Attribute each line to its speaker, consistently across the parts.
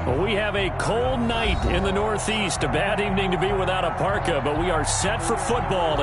Speaker 1: Well, we have a cold night in the Northeast. A bad evening to be without a parka, but we are set for football.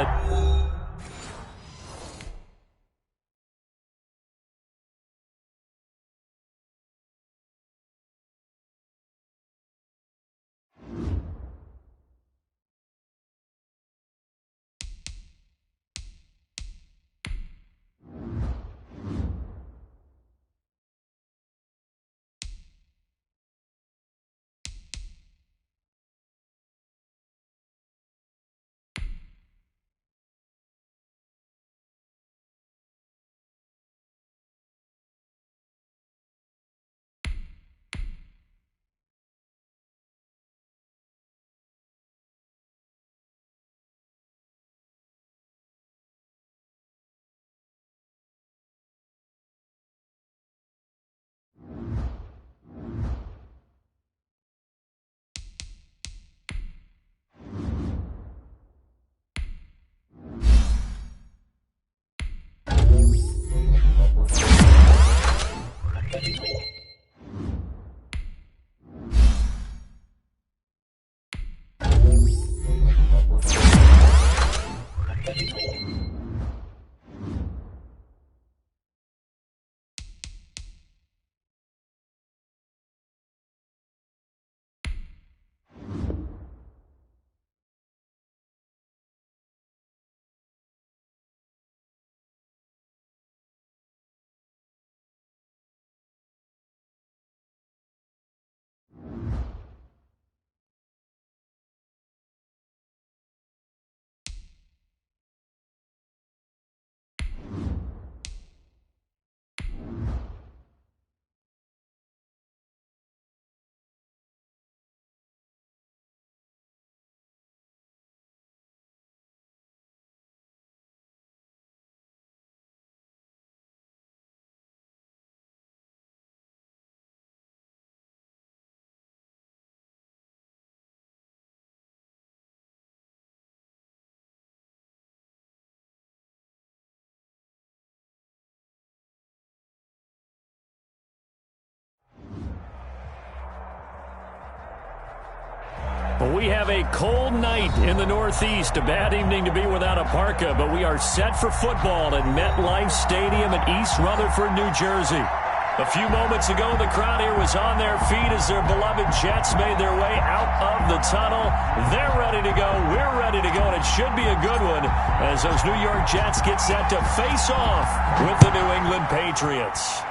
Speaker 1: Well, we have a cold night in the Northeast. A bad evening to be without a parka, but we are set for football at MetLife Stadium in East Rutherford, New Jersey. A few moments ago, the crowd here was on their feet as their beloved Jets made their way out of the tunnel. They're ready to go. We're ready to go, and it should be a good one as those New York Jets get set to face off with the New England Patriots.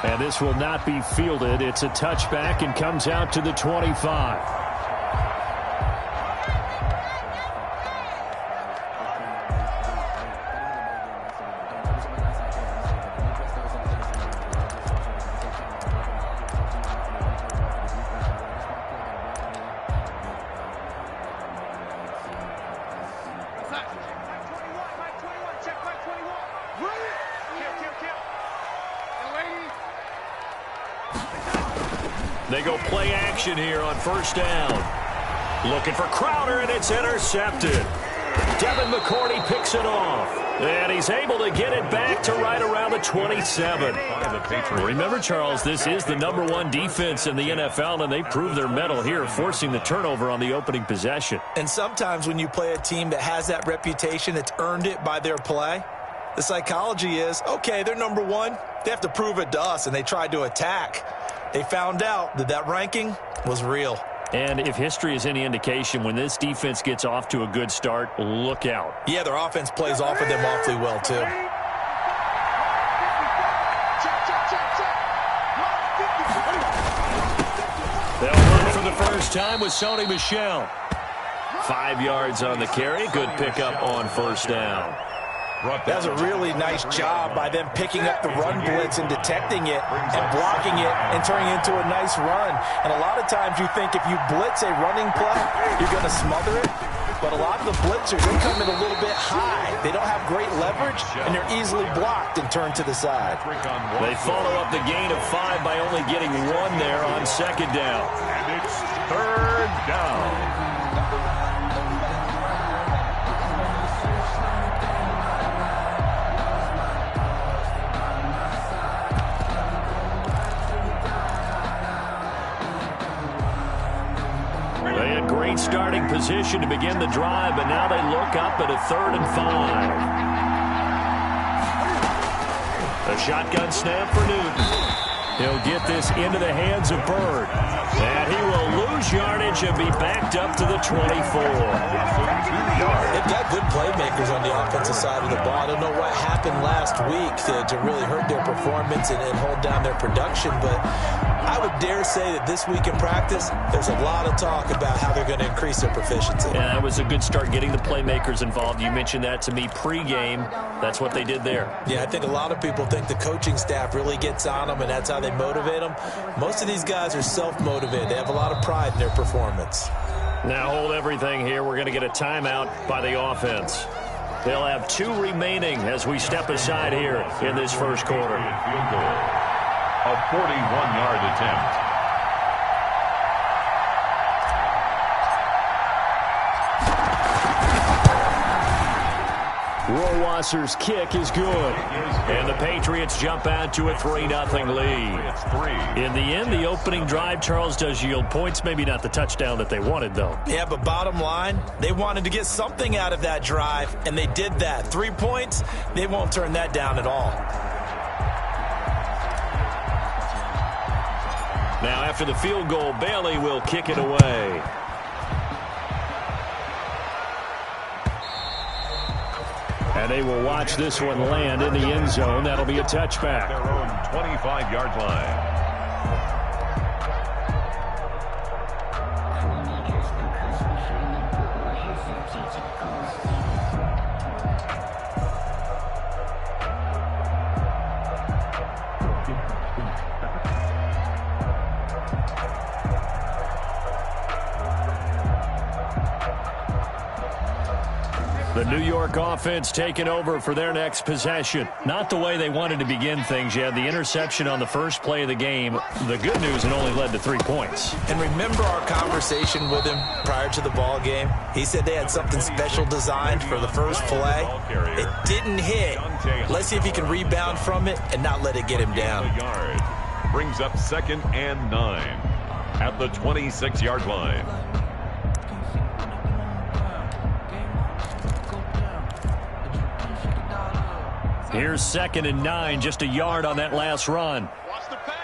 Speaker 1: And this will not be fielded. It's a touchback and comes out to the 25. They go play action here on first down. Looking for Crowder, and it's intercepted. Devin McCourty picks it off. And he's able to get it back to right around the 27. Remember, Charles, this is the #1 defense in the NFL, and they prove their mettle here, forcing the turnover on the opening possession.
Speaker 2: And sometimes when you play a team that has that reputation, it's earned it by their play. The psychology is, okay, they're #1. They have to prove it to us, and they tried to attack. They found out that that ranking was real.
Speaker 1: And if history is any indication, when this defense gets off to a good start, look out.
Speaker 2: Yeah, their offense plays off of them awfully well, too.
Speaker 1: They'll run for the first time with Sony Michel. 5 yards on the carry. Good pickup on first down.
Speaker 2: That was a really nice job by them picking up the run blitz and detecting it and blocking it and turning it into a nice run. And a lot of times you think if you blitz a running play, you're going to smother it. But a lot of the blitzers, they come in a little bit high. They don't have great leverage, and they're easily blocked and turned to the side.
Speaker 1: They follow up the gain of 5 by only getting 1 there on second down.
Speaker 3: And it's third down.
Speaker 1: They had great starting position to begin the drive, but now they look up at a 3rd and 5. A shotgun snap for Newton. He'll get this into the hands of Byrd. And he will lose yardage and be backed up to the 24.
Speaker 2: They've got good playmakers on the offensive side of the ball. I don't know what happened last week to really hurt their performance and hold down their production, but I would dare say that this week in practice, there's a lot of talk about how they're going to increase their proficiency.
Speaker 1: Yeah, that was a good start getting the playmakers involved. You mentioned that to me pregame. That's what they did there.
Speaker 2: Yeah, I think a lot of people think the coaching staff really gets on them, and that's how they motivate them. Most of these guys are self-motivated. They have a lot of pride in their performance.
Speaker 1: Now hold everything here. We're going to get a timeout by the offense. They'll have 2 remaining as we step aside here in this first quarter.
Speaker 3: Field goal. A 41-yard attempt.
Speaker 1: Rohrwasser's kick is good. And the Patriots jump out to a 3-0 lead. In the end, the opening drive, Charles, does yield points. Maybe not the touchdown that they wanted, though.
Speaker 2: Yeah, but bottom line, they wanted to get something out of that drive, and they did that. 3 points, they won't turn that down at all.
Speaker 1: Now, after the field goal, Bailey will kick it away. And they will watch this one land in the end zone. That'll be a touchback.
Speaker 3: Their own 25-yard line.
Speaker 1: The New York offense taking over for their next possession. Not the way they wanted to begin things. You had the interception on the first play of the game. The good news, it only led to 3 points.
Speaker 2: And remember our conversation with him prior to the ball game? He said they had something special designed for the first play. It didn't hit. Let's see if he can rebound from it and not let it get him down.
Speaker 3: Brings up 2nd and 9 at the 26-yard line.
Speaker 1: Here's 2nd and 9, just a yard on that last run.
Speaker 4: Watch the pass.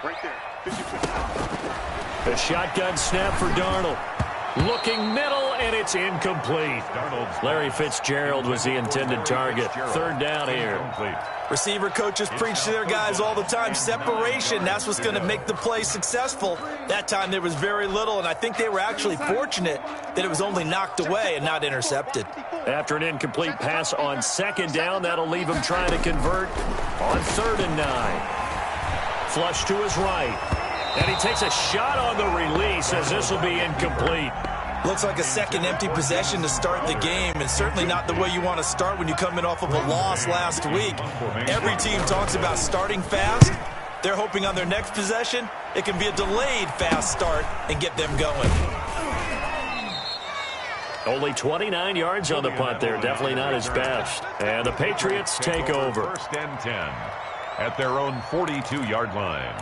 Speaker 4: Right there.
Speaker 1: A shotgun snap for Darnold. Looking middle, and it's incomplete. Larry Fitzgerald was the intended target. 3rd down here.
Speaker 2: Receiver coaches preach to their guys all the time. Separation, that's what's going to make the play successful. That time there was very little, and I think they were actually fortunate that it was only knocked away and not intercepted.
Speaker 1: After an incomplete pass on 2nd down, that'll leave him trying to convert on 3rd and 9. Flush to his right. And he takes a shot on the release as this will be incomplete.
Speaker 2: Looks like a second empty possession to start the game, and certainly not the way you want to start when you come in off of a loss last week. Every team talks about starting fast. They're hoping on their next possession, it can be a delayed fast start and get them going.
Speaker 1: Only 29 yards on the punt there. Definitely not his best. And the Patriots take over.
Speaker 3: 1st and 10 at their own 42-yard line.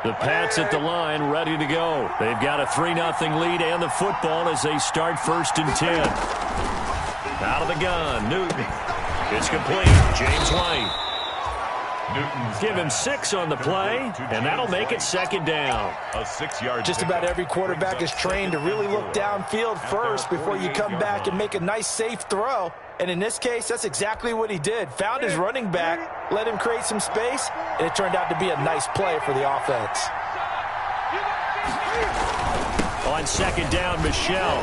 Speaker 1: The Pats at the line, ready to go. They've got a 3-0 lead and the football as they start 1st and 10. Out of the gun, Newton. It's complete. James White. Give him 6 on the play, and that'll make it 2nd down.
Speaker 3: A 6-yard.
Speaker 2: Just about every quarterback is trained to really look downfield first before you come back and make a nice, safe throw. And in this case, that's exactly what he did. Found his running back, let him create some space, and it turned out to be a nice play for the offense.
Speaker 1: On 2nd down, Michel.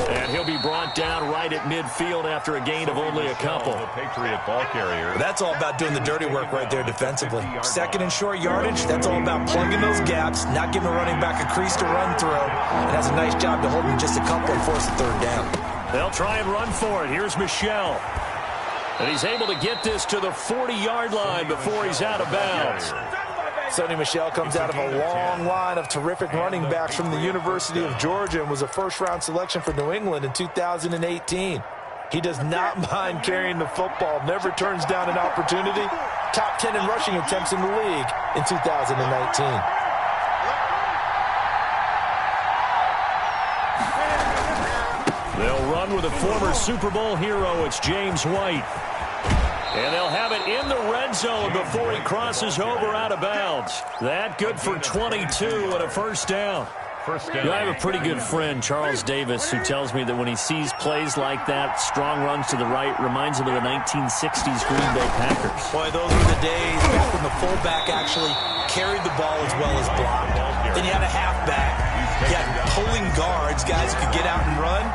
Speaker 1: And he'll be brought down right at midfield after a gain of only a couple.
Speaker 3: The Patriot ball carrier.
Speaker 2: That's all about doing the dirty work right there defensively. 2nd and short yardage, that's all about plugging those gaps, not giving a running back a crease to run through. And that's a nice job to hold him just a couple and force the 3rd down.
Speaker 1: They'll try and run for it. Here's Michel. And he's able to get this to the 40-yard line before he's out of bounds.
Speaker 2: Sonny Michel comes out of a long line of terrific running backs from the University of Georgia and was a first-round selection for New England in 2018. He does not mind carrying the football, never turns down an opportunity. Top 10 in rushing attempts in the league in 2019.
Speaker 1: They'll run with a former Super Bowl hero. It's James White. And they'll have it in the red zone before he crosses over out of bounds. That good for 22 and a first down. You know, I have a pretty good friend, Charles Davis, who tells me that when he sees plays like that, strong runs to the right, reminds him of the 1960s Green Bay Packers.
Speaker 2: Boy, those were the days back when the fullback actually carried the ball as well as blocked. Then you had a halfback. You had pulling guards, guys who could get out and run.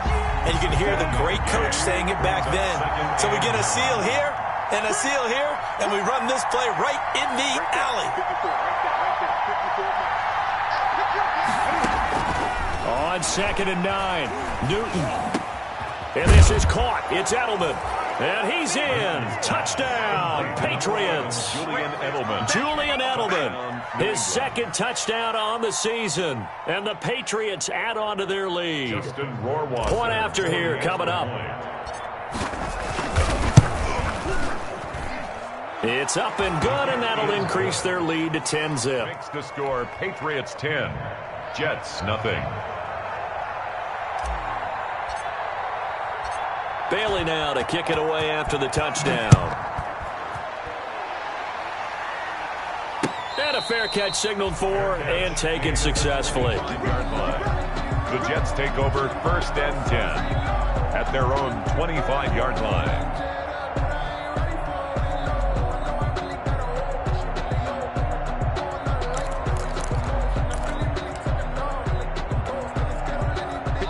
Speaker 2: And you can hear the great coach saying it back then. So we get a seal here and a seal here, and we run this play right in the alley.
Speaker 1: On 2nd and 9, Newton. And this is caught. It's Edelman. And he's in. Touchdown, Patriots. Julian Edelman. His second touchdown on the season. And the Patriots add on to their lead. Point after here coming up. It's up and good, and that'll increase their lead to 10-zip.
Speaker 3: Makes the score Patriots 10, Jets nothing.
Speaker 1: Bailey now to kick it away after the touchdown. And a fair catch signaled for and taken successfully.
Speaker 3: The Jets take over 1st and 10 at their own 25-yard line.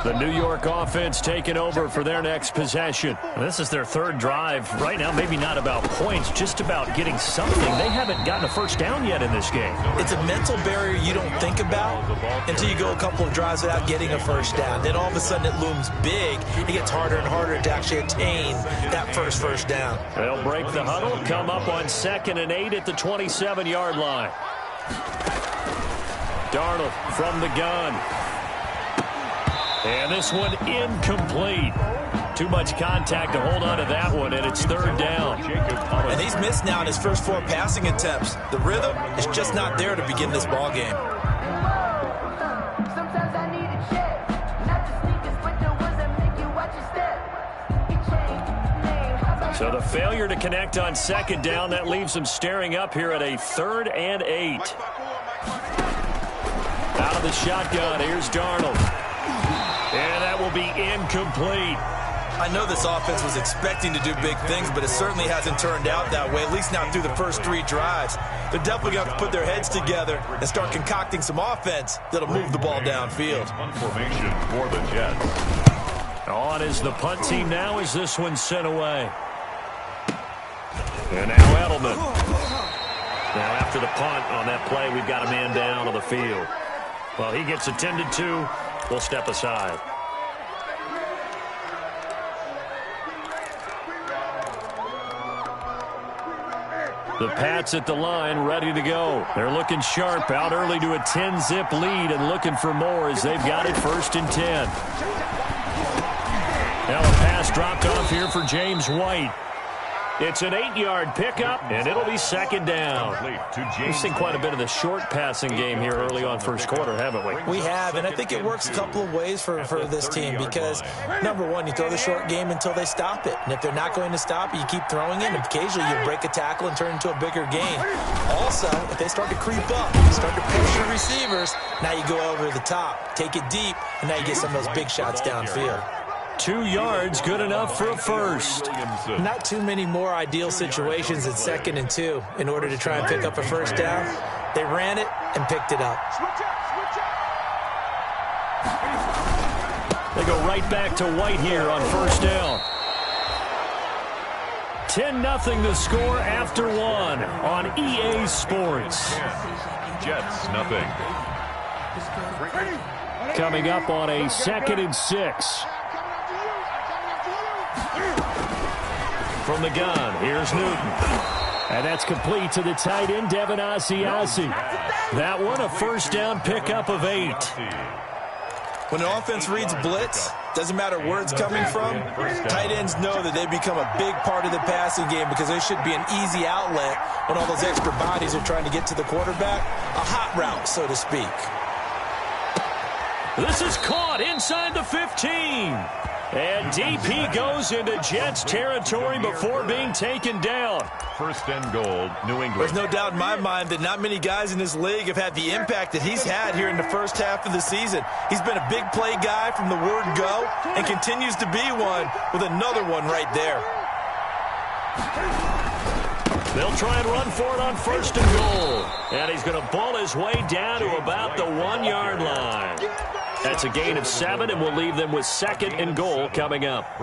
Speaker 1: The New York offense taking over for their next possession. This is their third drive. Right now, maybe not about points, just about getting something. They haven't gotten a first down yet in this game.
Speaker 2: It's a mental barrier you don't think about until you go a couple of drives without getting a first down. Then all of a sudden it looms big. It gets harder and harder to actually attain that first down.
Speaker 1: They'll break the huddle, come up on 2nd and 8 at the 27-yard line. Darnold from the gun. And this one incomplete. Too much contact to hold on to that one, and it's 3rd down.
Speaker 2: And he's missed now in his first 4 passing attempts. The rhythm is just not there to begin this ball game.
Speaker 1: So the failure to connect on 2nd down, that leaves them staring up here at a 3rd and 8. Out of the shotgun, here's Darnold. And that will be incomplete.
Speaker 2: I know this offense was expecting to do big things, but it certainly hasn't turned out that way, at least not through the first 3 drives. They're definitely going to have to put their heads together and start concocting some offense that'll move the ball downfield.
Speaker 3: Formation for the Jets.
Speaker 1: On is the punt team now as this one's sent away. And now Edelman. Now after the punt on that play, we've got a man down on the field. Well, he gets attended to. We'll step aside. The Pats at the line, ready to go. They're looking sharp, out early to a 10-zip lead and looking for more as they've got it 1st and 10. Now a pass dropped off here for James White. It's an 8-yard pickup, and it'll be 2nd down. We've seen quite a bit of the short passing game here early on first quarter, haven't we?
Speaker 2: We have, and I think it works a couple of ways for this team because, number one, you throw the short game until they stop it. And if they're not going to stop it, you keep throwing it, and occasionally you break a tackle and turn it into a bigger gain. Also, if they start to creep up, start to push your receivers, now you go over the top, take it deep, and now you get some of those big shots downfield.
Speaker 1: 2 yards, good enough for a first.
Speaker 2: Not too many more ideal situations at 2nd and 2 in order to try and pick up a first down. They ran it and picked it up.
Speaker 1: They go right back to White here on 1st down. 10-0 the score after 1 on EA Sports.
Speaker 3: Jets nothing.
Speaker 1: Coming up on a 2nd and 6. From the gun, here's Newton. And that's complete to the tight end, Devin Asiasi. That one, a first down pickup of 8.
Speaker 2: When an offense reads blitz, Doesn't matter where it's coming from. Tight ends know that they become a big part of the passing game because they should be an easy outlet when all those extra bodies are trying to get to the quarterback. A hot route, so to speak.
Speaker 1: This is caught inside the 15. And DP goes into Jets territory before being taken down.
Speaker 3: First and goal, New England.
Speaker 2: There's no doubt in my mind that not many guys in this league have had the impact that he's had here in the first half of the season. He's been a big play guy from the word go and continues to be one with another one right there.
Speaker 1: They'll try and run for it on first and goal. And he's going to ball his way down to about the 1-yard line. That's a gain of 7, and we'll leave them with second and goal coming up.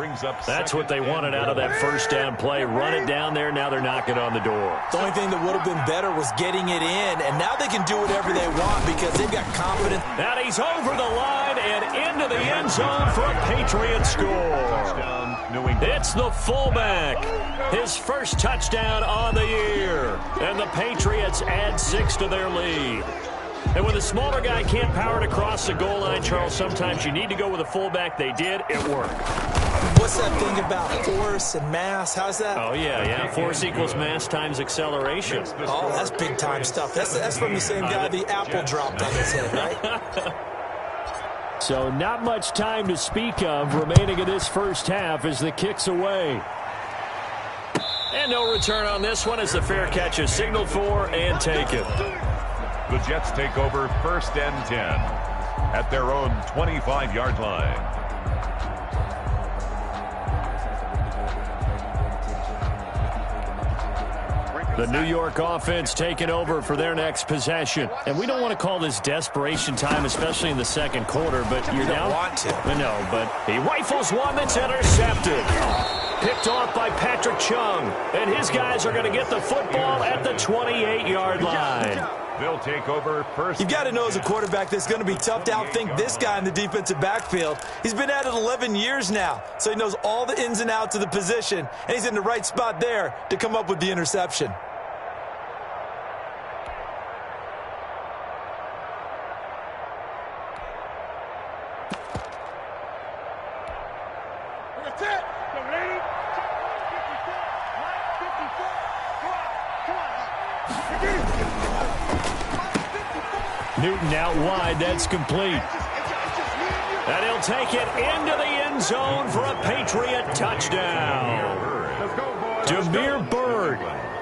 Speaker 1: That's what they wanted out of that first down play. Run it down there. Now they're knocking on the door.
Speaker 2: The only thing that would have been better was getting it in, and now they can do whatever they want because they've got confidence.
Speaker 1: And he's over the line and into the end zone for a Patriot score. It's the fullback. His first touchdown on the year. And the Patriots add 6 to their lead. And when the smaller guy can't power it across the goal line, Charles, sometimes you need to go with a fullback. They did. It worked.
Speaker 2: What's that thing about force and mass? How's that?
Speaker 1: Oh, yeah. Force equals mass times acceleration.
Speaker 2: Oh, that's big-time stuff. That's from the same guy the apple dropped on his head, right?
Speaker 1: So not much time to speak of remaining in this first half as the kick's away. And no return on this one as the fair catch is signaled for and taken.
Speaker 3: The Jets take over first and 10 at their own 25-yard line.
Speaker 1: The New York offense taking over for their next possession. And we don't want to call this desperation time, especially in the second quarter, but
Speaker 2: you
Speaker 1: you're
Speaker 2: don't
Speaker 1: down.
Speaker 2: Want to.
Speaker 1: No, but he rifles one that's intercepted. Picked off by Patrick Chung. And his guys are going to get the football at the 28-yard line.
Speaker 3: They'll take over first.
Speaker 2: You've got to know as a quarterback that it's going to be tough to outthink this guy in the defensive backfield. He's been at it 11 years now, so he knows all the ins and outs of the position, and he's in the right spot there to come up with the interception.
Speaker 1: Newton out wide. That's complete. And he'll take it into the end zone for a Patriot touchdown. Damiere Byrd,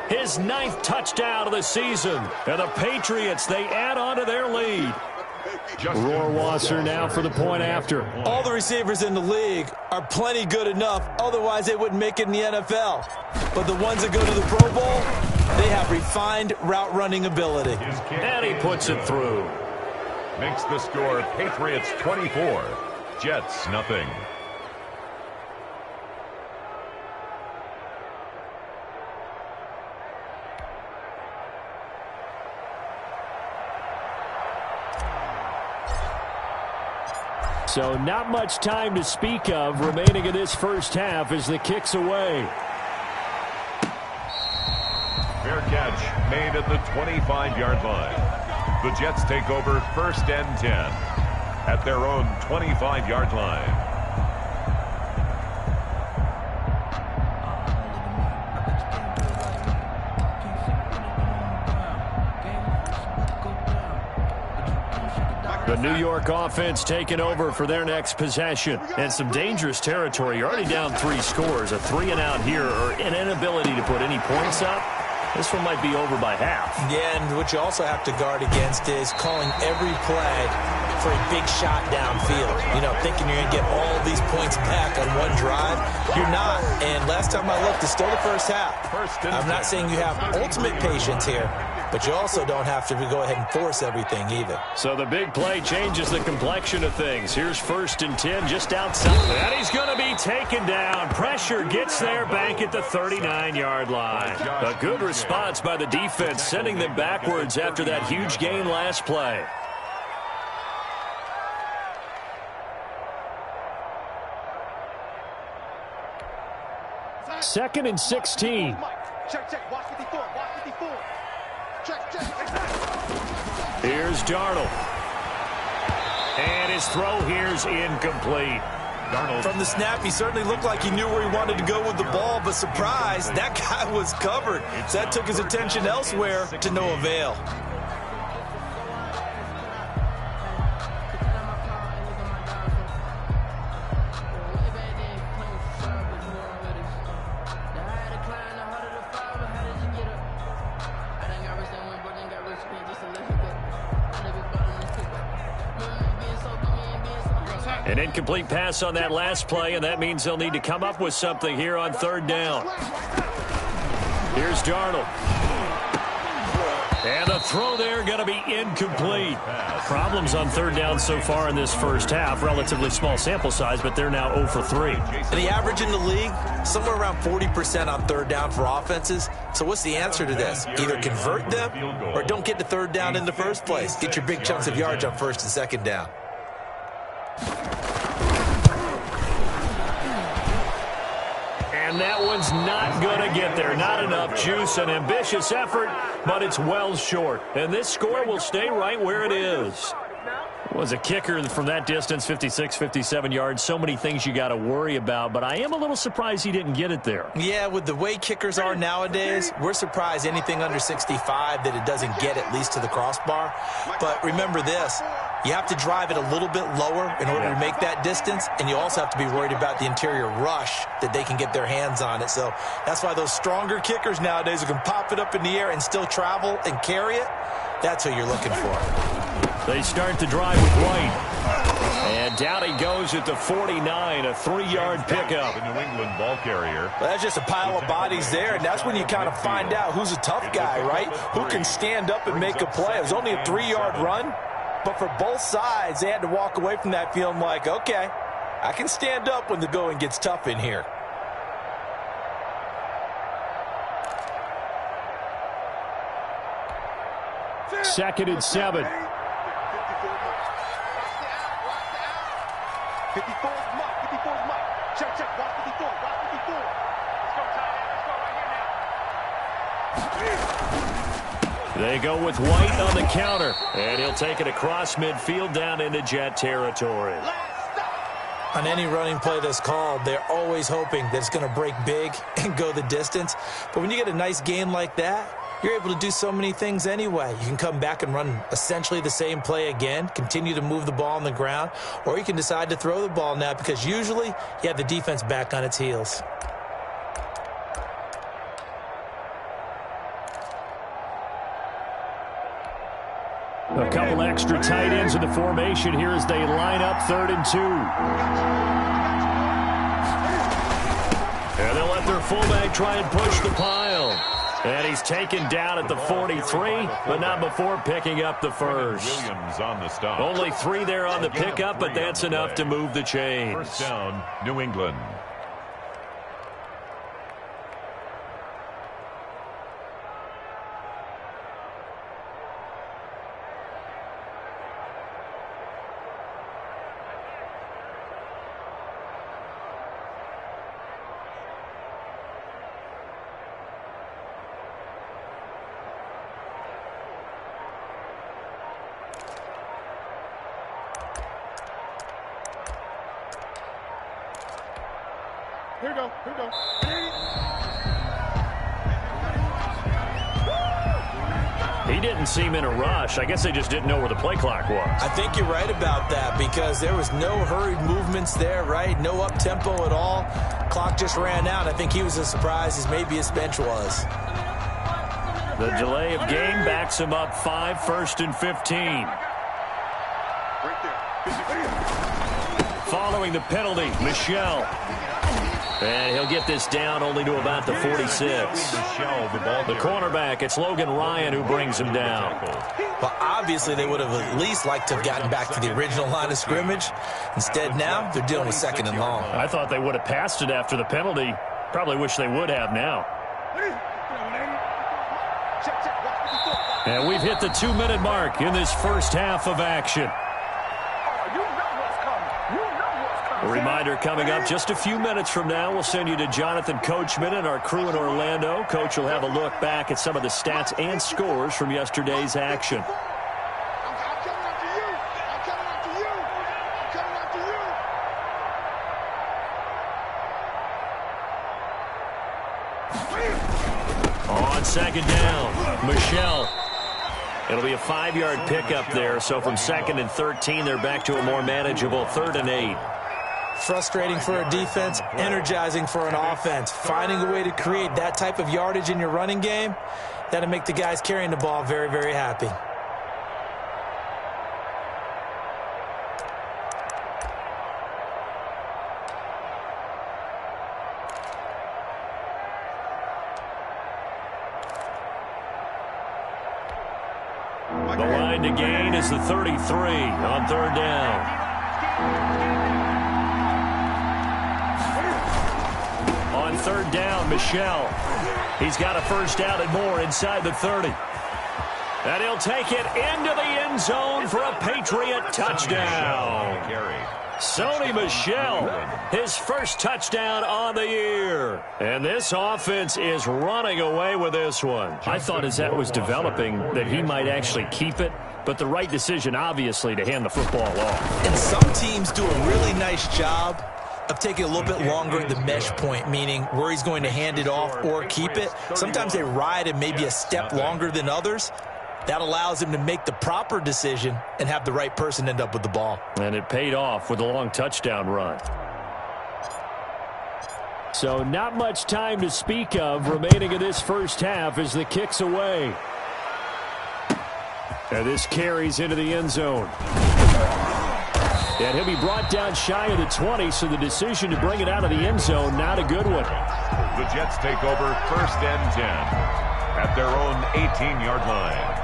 Speaker 1: his 9th touchdown of the season. And the Patriots, they add on to their lead. Rohrwasser now for the point after.
Speaker 2: All the receivers in the league are plenty good enough. Otherwise, they wouldn't make it in the NFL. But the ones that go to the Pro Bowl, they have refined route running ability.
Speaker 1: And he puts it through.
Speaker 3: Makes the score Patriots 24, Jets nothing.
Speaker 1: So not much time to speak of remaining in this first half as the kick's away.
Speaker 3: Fair catch made at the 25-yard line. The Jets take over first and 10 at their own 25-yard line.
Speaker 1: The New York offense taking over for their next possession. And some dangerous territory. You're already down 3 scores. A 3-and-out here or an inability to put any points up. This one might be over by half.
Speaker 2: Yeah, and what you also have to guard against is calling every play for a big shot downfield. You know, thinking you're going to get all these points back on one drive. You're not. And last time I looked, it's still the first half. I'm not saying you have ultimate patience here, but you also don't have to go ahead and force everything either.
Speaker 1: So the big play changes the complexion of things. Here's first and 10 just outside. And he's going to be taken down. Pressure gets there back at the 39-yard line. A good response by the defense, sending them backwards after that huge gain last play. Second and 16.
Speaker 4: Check. Watch 54. Watch 54. Check.
Speaker 1: Here's Darnold. And his throw here's incomplete.
Speaker 2: From the snap, he certainly looked like he knew where he wanted to go with the ball, but surprise, that guy was covered. So that took his attention elsewhere to no avail.
Speaker 1: An incomplete pass on that last play, and that means they'll need to come up with something here on third down. Here's Darnold. And the throw there going to be incomplete. Problems on third down so far in this first half. Relatively small sample size, but they're now 0 for 3.
Speaker 2: And the average in the league, somewhere around 40% on third down for offenses. So what's the answer to this? Either convert them or don't get to third down in the first place. Get your big chunks of yards on first and second down.
Speaker 1: And that one's not going to get there. Not enough juice. An ambitious effort, but it's well short. And this score will stay right where it is. Was a kicker from that distance, 56, 57 yards. So many things you got to worry about, but I am a little surprised he didn't get it there.
Speaker 2: Yeah, with the way kickers are nowadays, we're surprised anything under 65 that it doesn't get at least to the crossbar. But remember this, you have to drive it a little bit lower in order to make that distance, and you also have to be worried about the interior rush that they can get their hands on it. So that's why those stronger kickers nowadays who can pop it up in the air and still travel and carry it, that's who you're looking for.
Speaker 1: They start the drive with White. And down he goes at the 49, a 3-yard pickup.
Speaker 3: The New England ball carrier.
Speaker 2: Well, that's just a pile of bodies there, and that's when you kind of find out who's a tough guy, right? Who can stand up and make a play. It was only a 3-yard run, but for both sides, they had to walk away from that feeling like, okay, I can stand up when the going gets tough in here.
Speaker 1: Second and 7.
Speaker 4: 54's Mike. 54's Mike. Check, check. Watch 54. Watch 54. Let's go, tight end. Let's go right here now.
Speaker 1: They go with White on the counter. And he'll take it across midfield down into Jet territory.
Speaker 2: On any running play that's called, they're always hoping that it's going to break big and go the distance. But when you get a nice gain like that, you're able to do so many things anyway. You can come back and run essentially the same play again, continue to move the ball on the ground, or you can decide to throw the ball now because usually you have the defense back on its heels.
Speaker 1: A couple extra tight ends in the formation here as they line up 3rd and 2. And they'll let their fullback try and push the pile. And he's taken down at the 43, but not before picking up the first.
Speaker 3: Williams on the stop.
Speaker 1: Only 3 there on the pickup, but that's enough to move the chains.
Speaker 3: First down, New England.
Speaker 4: Here we go. Here we go.
Speaker 1: He didn't seem in a rush. I guess they just didn't know where the play clock was.
Speaker 2: I think you're right about that because there was no hurried movements there, right? No up-tempo at all. Clock just ran out. I think he was as surprised as maybe his bench was.
Speaker 1: The delay of game backs him up 5, 1st and 15. Following the penalty, Michel. And he'll get this down only to about the 46. The cornerback, it's Logan Ryan who brings him down.
Speaker 2: Well, obviously they would have at least liked to have gotten back to the original line of scrimmage. Instead now, they're dealing with 2nd and long.
Speaker 1: I thought they would have passed it after the penalty. Probably wish they would have now. And we've hit the 2-minute mark in this first half of action. A reminder coming up just a few minutes from now, we'll send you to Jonathan Coachman and our crew in Orlando. Coach will have a look back at some of the stats and scores from yesterday's action. On second down, Michel. It'll be a 5-yard pickup there, so from 2nd and 13, they're back to a more manageable 3rd and 8.
Speaker 2: Frustrating for a defense, energizing for an offense. Finding a way to create that type of yardage in your running game, that'll make the guys carrying the ball very, very happy.
Speaker 1: The line to gain is the 33 on 3rd down. On 3rd down, Michel. He's got a first down and more inside the 30. And he'll take it into the end zone for a Patriot touchdown. Sony Michel, his first touchdown on the year. And this offense is running away with this one. I thought as that was developing that he might actually keep it, but the right decision, obviously, to hand the football off.
Speaker 2: And some teams do a really nice job of taking a little bit longer at the mesh point, meaning where he's going to hand it off or keep it. Sometimes they ride it maybe a step longer than others. That allows him to make the proper decision and have the right person end up with the ball.
Speaker 1: And it paid off with a long touchdown run. So not much time to speak of remaining in this first half as the kick's away. And this carries into the end zone. And he'll be brought down shy of the 20, so the decision to bring it out of the end zone, not a good one.
Speaker 3: The Jets take over 1st and 10 at their own 18-yard line.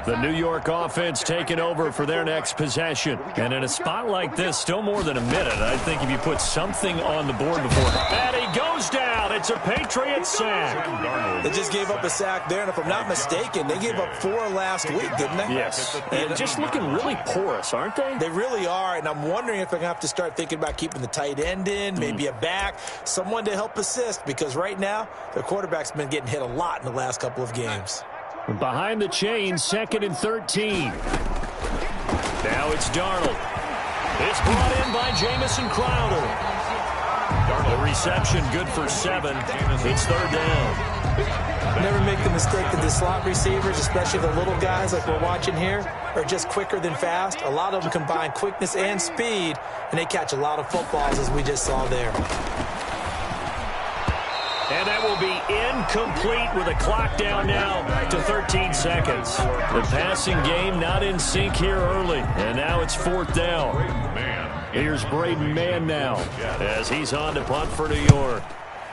Speaker 1: The New York offense taking over for their next possession. And in a spot like this, still more than a minute, I think if you put something on the board before. And he goes down. It's a Patriot sack.
Speaker 2: They just gave up a sack there, and if I'm not mistaken, they gave up 4 last week, didn't they?
Speaker 1: Yes. And just looking really porous, aren't they?
Speaker 2: They really are, and I'm wondering if they're going to have to start thinking about keeping the tight end in, maybe a back, someone to help assist, because right now, their quarterback's been getting hit a lot in the last couple of games.
Speaker 1: Behind the chain, 2nd and 13. Now it's Darnold. It's brought in by Jamison Crowder. Darnold reception good for 7. It's 3rd down.
Speaker 2: Never make the mistake that the slot receivers, especially the little guys like we're watching here, are just quicker than fast. A lot of them combine quickness and speed, and they catch a lot of footballs as we just saw there.
Speaker 1: And that will be incomplete with a clock down now to 13 seconds. The passing game not in sync here early. And now it's 4th down. Here's Braden Mann now as he's on to punt for New York.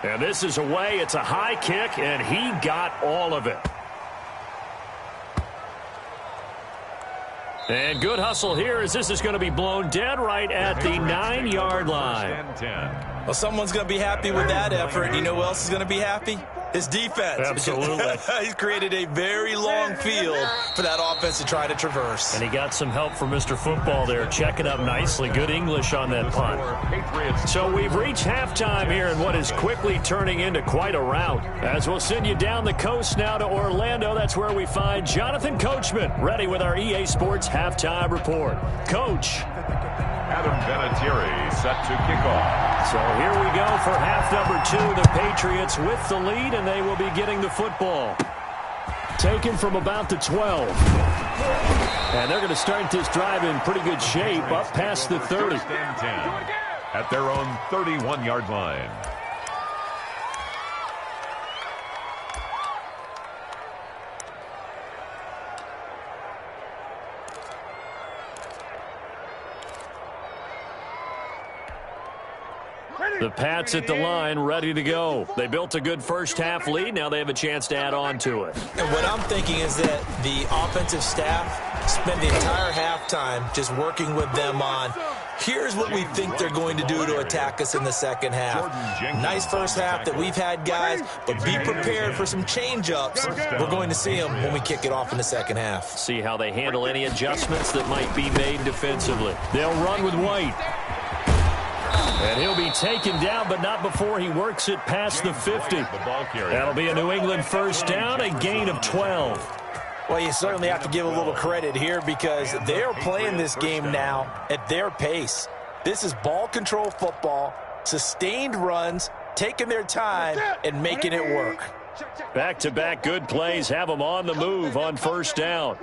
Speaker 1: And this is away. It's a high kick, and he got all of it. And good hustle here as this is going to be blown dead right at the 9-yard line.
Speaker 2: Well, someone's going to be happy with that effort. You know who else is going to be happy? His defense.
Speaker 1: Absolutely.
Speaker 2: He's created a very long field for that offense to try to traverse.
Speaker 1: And he got some help from Mr. Football there, checking up nicely. Good English on that punt. So we've reached halftime here in what is quickly turning into quite a rout. As we'll send you down the coast now to Orlando, that's where we find Jonathan Coachman, ready with our EA Sports Halftime Report. Coach.
Speaker 3: Adam Vinatieri set to kick off.
Speaker 1: So here we go for half number 2. The Patriots with the lead, and they will be getting the football. Taken from about the 12. And they're going to start this drive in pretty good shape, up past the 30.
Speaker 3: 1st and 10 at their own 31-yard line.
Speaker 1: The Pats at the line, ready to go. They built a good first half lead. Now they have a chance to add on to it.
Speaker 2: And what I'm thinking is that the offensive staff spend the entire halftime just working with them on, here's what we think they're going to do to attack us in the second half. Nice first half that we've had, guys, but be prepared for some change-ups. We're going to see them when we kick it off in the second half.
Speaker 1: See how they handle any adjustments that might be made defensively. They'll run with White. taken down, but not before he works it past the 50. That'll be a New England first down, a gain of 12.
Speaker 2: Well, you certainly have to give a little credit here because they're playing this game now at their pace. This is ball control football, sustained runs, taking their time and making it work.
Speaker 1: Back-to-back good plays have them on the move on first down.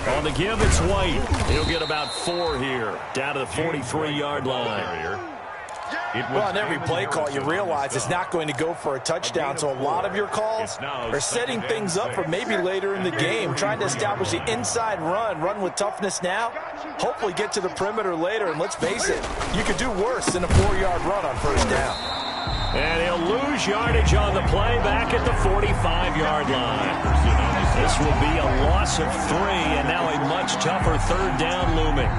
Speaker 1: On the give, it's White. He'll get about 4 here, down to the 43-yard line.
Speaker 2: Well, on every play call, you realize it's not going to go for a touchdown, so a lot of your calls are setting things up for maybe later in the game, trying to establish the inside run with toughness now, hopefully get to the perimeter later, and let's face it, you could do worse than a 4-yard run on first down.
Speaker 1: And he'll lose yardage on the play back at the 45-yard line. This will be a loss of 3, and now a much tougher third down looming.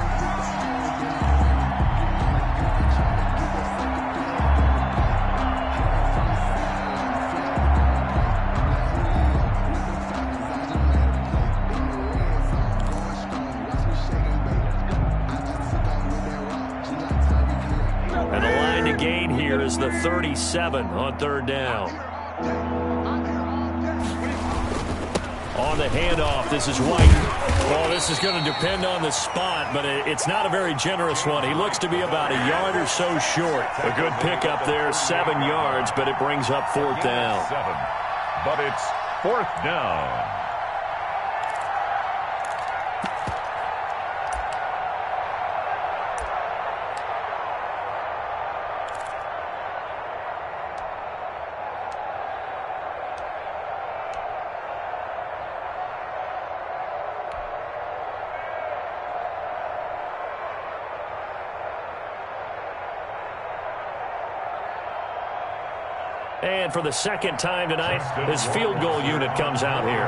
Speaker 1: And the line to gain here is the 37 on third down. On the handoff, this is White. Well, this is going to depend on the spot, but it's not a very generous one. He looks to be about a yard or so short. A good pickup there, 7 yards, but it brings up fourth down.
Speaker 3: 7, but it's fourth down.
Speaker 1: And for the second time tonight, this field goal unit comes out here.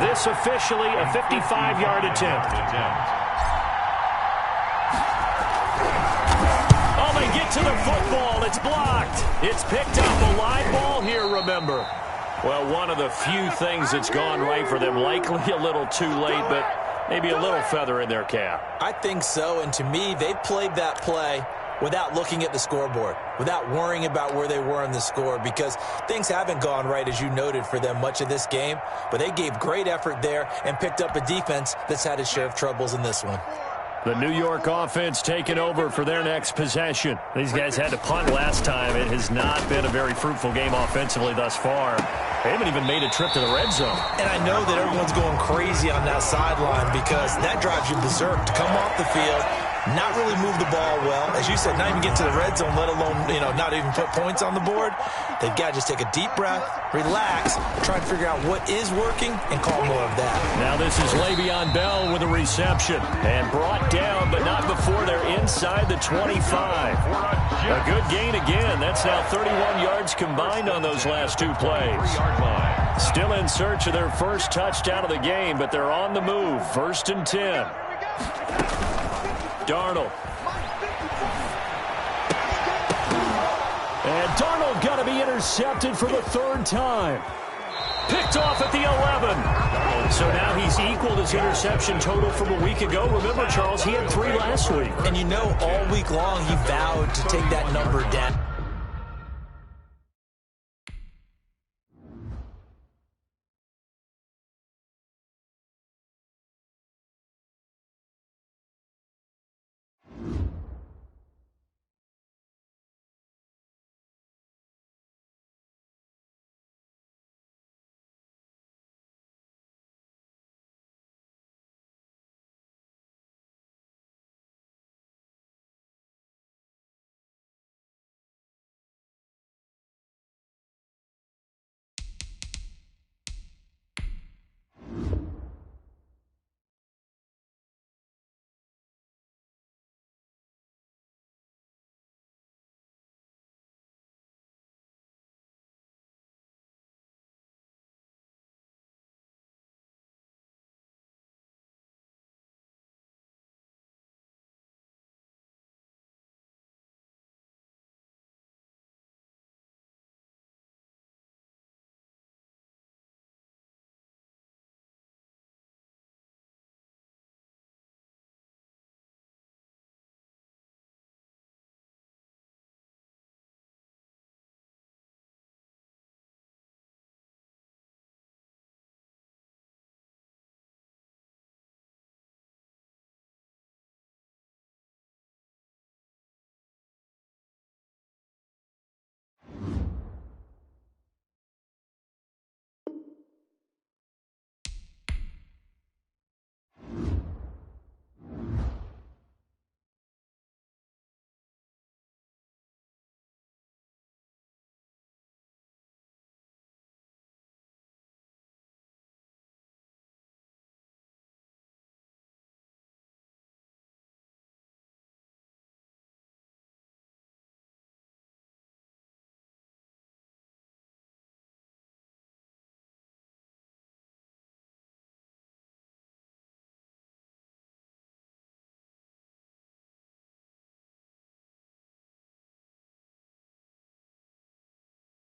Speaker 1: This officially a 55-yard attempt. Oh, they get to the football. It's blocked. It's picked up. A live ball here, remember. Well, one of the few things that's gone right for them. Likely a little too late, but maybe a little feather in their cap.
Speaker 2: I think so, and to me, they played that play without looking at the scoreboard, without worrying about where they were in the score, because things haven't gone right, as you noted, for them much of this game. But they gave great effort there and picked up a defense that's had its share of troubles in this one.
Speaker 1: The New York offense taking over for their next possession. These guys had to punt last time. It has not been a very fruitful game offensively thus far. They haven't even made a trip to the red zone.
Speaker 2: And I know that everyone's going crazy on that sideline because that drives you berserk to come off the field, not really move the ball well. As you said, not even get to the red zone, let alone, not even put points on the board. They've got to just take a deep breath, relax, try to figure out what is working, and call more of that.
Speaker 1: Now this is Le'Veon Bell with a reception. And brought down, but not before they're inside the 25. A good gain again. That's now 31 yards combined on those last 2 plays. Still in search of their first touchdown of the game, but they're on the move. 1st and 10. Darnold. And Darnold got to be intercepted for the 3rd time. Picked off at the 11. So now he's equaled his interception total from a week ago. Remember, Charles, he had 3 last week.
Speaker 2: And all week long he vowed to take that number down.